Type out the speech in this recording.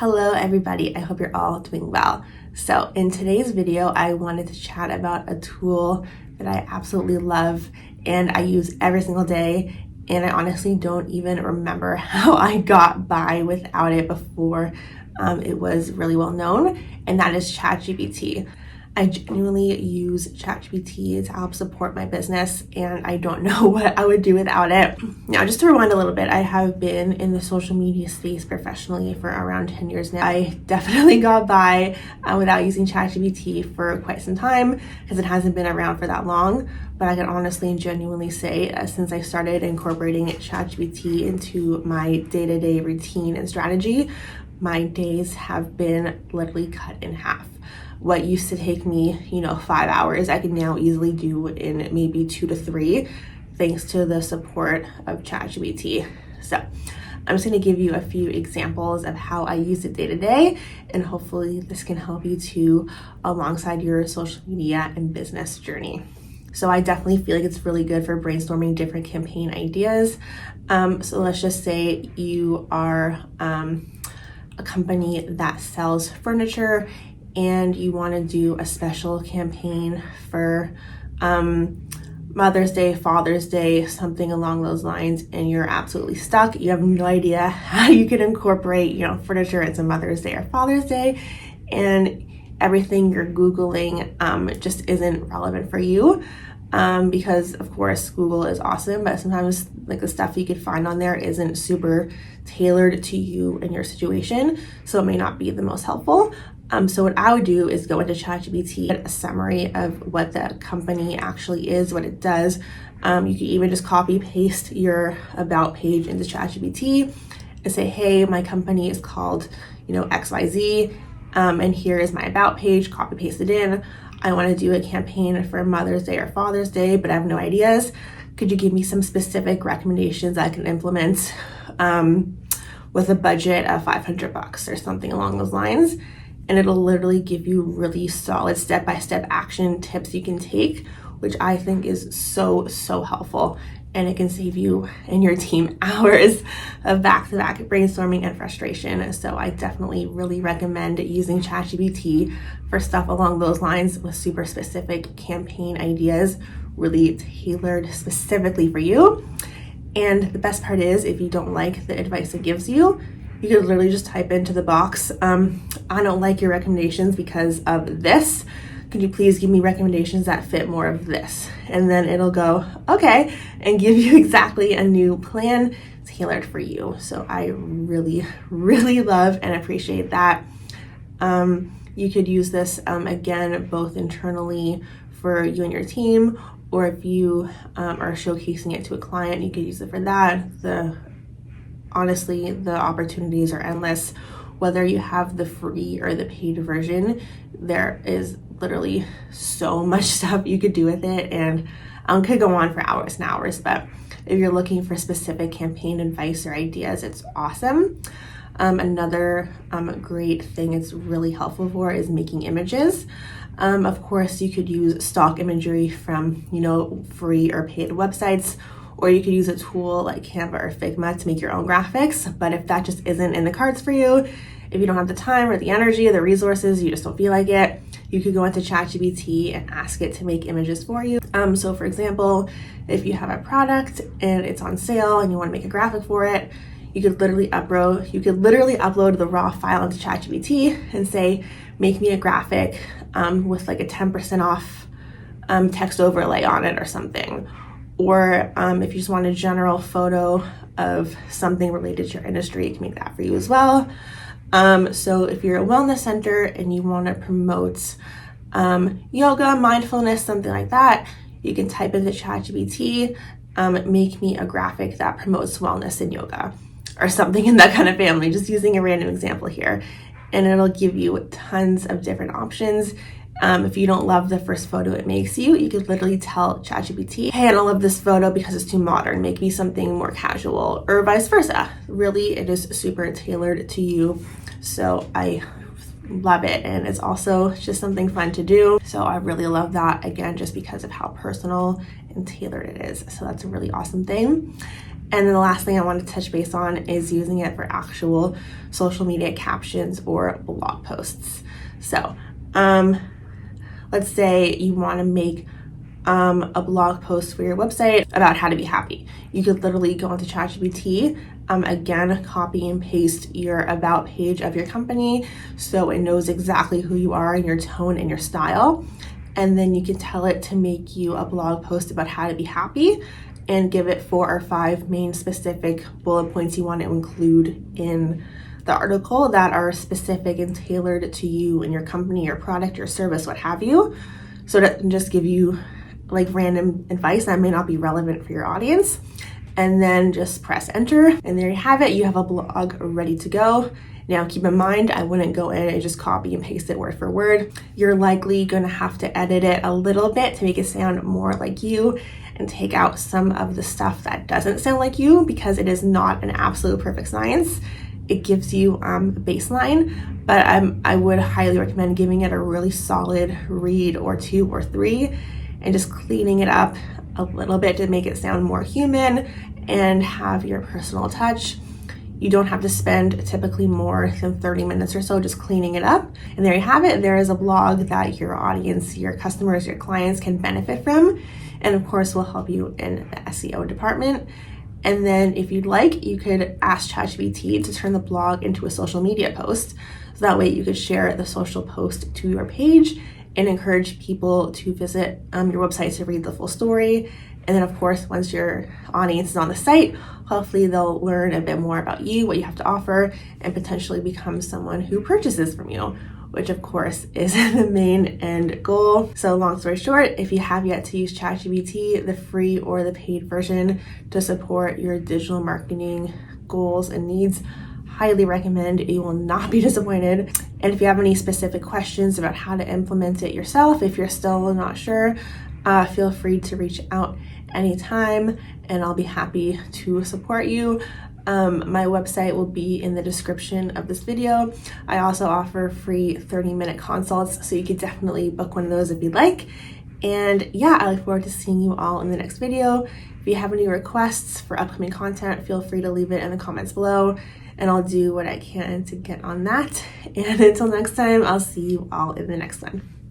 Hello everybody, I hope you're all doing well. So in today's video, I wanted to chat about a tool that I absolutely love and I use every single day, and I honestly don't even remember how I got by without it before it was really well known, and that is ChatGPT. I genuinely use ChatGPT to help support my business, and I don't know what I would do without it. Now, just to rewind a little bit, I have been in the social media space professionally for around 10 years now. I definitely got by without using ChatGPT for quite some time because it hasn't been around for that long. But I can honestly and genuinely say since I started incorporating ChatGPT into my day-to-day routine and strategy, my days have been literally cut in half. What used to take me, 5 hours, I can now easily do in maybe 2 to 3, thanks to the support of ChatGPT. So I'm just going to give you a few examples of how I use it day to day, and hopefully this can help you too alongside your social media and business journey. So I definitely feel like it's really good for brainstorming different campaign ideas. So let's just say you are a company that sells furniture and you want to do a special campaign for Mother's Day, Father's Day, something along those lines, and you're absolutely stuck. You have no idea how you can incorporate, furniture into Mother's Day or Father's Day, and everything you're Googling just isn't relevant for you. Because of course Google is awesome, but sometimes like the stuff you could find on there isn't super tailored to you and your situation, so it may not be the most helpful. So what I would do is go into ChatGPT, get a summary of what the company actually is, what it does. You can even just copy paste your about page into ChatGPT and say, hey, my company is called, XYZ, and here is my about page, copy paste it in. I want to do a campaign for Mother's Day or Father's Day, but I have no ideas. Could you give me some specific recommendations I can implement with a budget of $500 or something along those lines? And it'll literally give you really solid step-by-step action tips you can take, which I think is so helpful. And it can save you and your team hours of back-to-back brainstorming and frustration. So I definitely really recommend using ChatGPT for stuff along those lines with super specific campaign ideas, really tailored specifically for you. And the best part is, if you don't like the advice it gives you, you could literally just type into the box, I don't like your recommendations because of this. Could you please give me recommendations that fit more of this? And then it'll go, okay, and give you exactly a new plan tailored for you. So I really love and appreciate that. You could use this, again, both internally for you and your team, or if you are showcasing it to a client, you could use it for that. Honestly, the opportunities are endless. Whether you have the free or the paid version, there is literally so much stuff you could do with it, and could go on for hours and hours. But if you're looking for specific campaign advice or ideas, it's awesome. Another great thing it's really helpful for is making images. Of course, you could use stock imagery from free or paid websites, or you could use a tool like Canva or Figma to make your own graphics. But if that just isn't in the cards for you, if you don't have the time or the energy or the resources, you just don't feel like it, you could go into ChatGPT and ask it to make images for you. So for example, if you have a product and it's on sale and you want to make a graphic for it, you could literally upload the raw file into ChatGPT and say, make me a graphic with like a 10% off text overlay on it or something. Or if you just want a general photo of something related to your industry, it can make that for you as well. So if you're a wellness center and you want to promote yoga, mindfulness, something like that, you can type into ChatGPT, make me a graphic that promotes wellness and yoga, or something in that kind of family, just using a random example here. And it'll give you tons of different options. If you don't love the first photo it makes you could literally tell ChatGPT, hey, I don't love this photo because it's too modern, make me something more casual, or vice versa. Really, it is super tailored to you. So I love it, and it's also just something fun to do. So I really love that, again, just because of how personal and tailored it is. So that's a really awesome thing. And then the last thing I want to touch base on is using it for actual social media captions or blog posts. So let's say you want to make a blog post for your website about how to be happy. You could literally go into ChatGPT, again, copy and paste your about page of your company so it knows exactly who you are and your tone and your style. And then you can tell it to make you a blog post about how to be happy and give it 4 or 5 main specific bullet points you want to include in the article that are specific and tailored to you and your company, your product, your service, what have you. So that can just give you like random advice that may not be relevant for your audience. And then just press enter, and there you have it. You have a blog ready to go. Now keep in mind, I wouldn't go in and just copy and paste it word for word. You're likely going to have to edit it a little bit to make it sound more like you and take out some of the stuff that doesn't sound like you, because it is not an absolute perfect science. It gives you a baseline, but I would highly recommend giving it a really solid read or 2 or 3 and just cleaning it up a little bit to make it sound more human and have your personal touch. You don't have to spend typically more than 30 minutes or so just cleaning it up. And there you have it. There is a blog that your audience, your customers, your clients can benefit from. And of course, will help you in the SEO department. And then if you'd like, you could ask ChatGPT to turn the blog into a social media post. So that way you could share the social post to your page and encourage people to visit your website to read the full story. And then of course, once your audience is on the site, hopefully they'll learn a bit more about you, what you have to offer, and potentially become someone who purchases from you, which of course is the main end goal. So long story short, if you have yet to use ChatGPT, the free or the paid version to support your digital marketing goals and needs, highly recommend. You will not be disappointed. And if you have any specific questions about how to implement it yourself, if you're still not sure, feel free to reach out anytime and I'll be happy to support you. My website will be in the description of this video. I also offer free 30-minute consults, so you could definitely book one of those if you'd like. And yeah, I look forward to seeing you all in the next video. If you have any requests for upcoming content, feel free to leave it in the comments below and I'll do what I can to get on that. And until next time, I'll see you all in the next one.